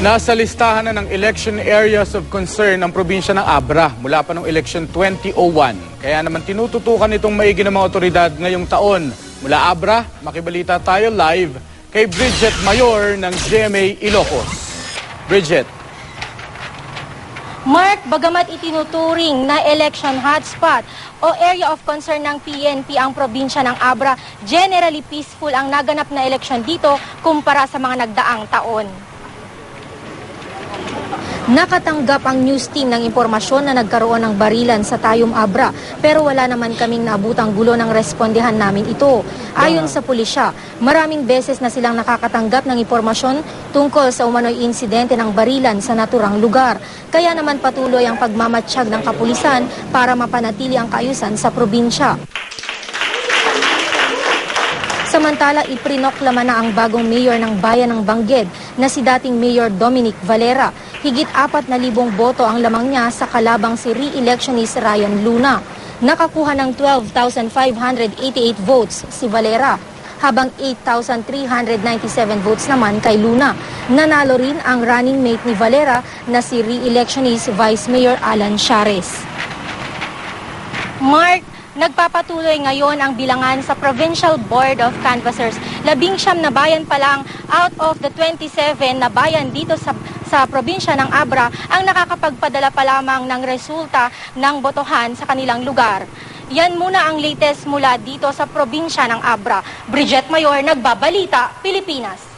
Nasa listahan na ng election areas of concern ng probinsya ng Abra mula pa noong election 2001. Kaya naman tinututukan itong maigi ng mga otoridad ngayong taon. Mula Abra, makibalita tayo live kay Bridget Mayor ng GMA Ilocos. Bridget. Mark, bagamat itinuturing na election hotspot o area of concern ng PNP ang probinsya ng Abra, generally peaceful ang naganap na eleksyon dito kumpara sa mga nagdaang taon. Nakatanggap ang news team ng impormasyon na nagkaroon ng barilan sa Tayum Abra pero wala naman kaming naabutang gulo ng respondihan namin ito. Ayon sa pulisya, maraming beses na silang nakakatanggap ng impormasyon tungkol sa umano'y insidente ng barilan sa naturang lugar. Kaya naman patuloy ang pagmamatsyag ng kapulisan para mapanatili ang kaayusan sa probinsya. Samantala, iprinoklama na ang bagong mayor ng bayan ng Bangged na si dating Mayor Dominic Valera. Higit 4,000 boto ang lamang niya sa kalabang si re-electionist Ryan Luna. Nakakuha ng 12,588 votes si Valera, habang 8,397 votes naman kay Luna. Nanalo rin ang running mate ni Valera na si re-electionist Vice Mayor Alan Shares. Mark, nagpapatuloy ngayon ang bilangan sa Provincial Board of Canvassers. 19 na bayan pa lang out of the 27 na bayan dito sa probinsya ng Abra ang nakakapagpadala pa lamang ng resulta ng botohan sa kanilang lugar. Yan muna ang latest mula dito sa probinsya ng Abra. Bridget Mayor, Nagbabalita, Pilipinas.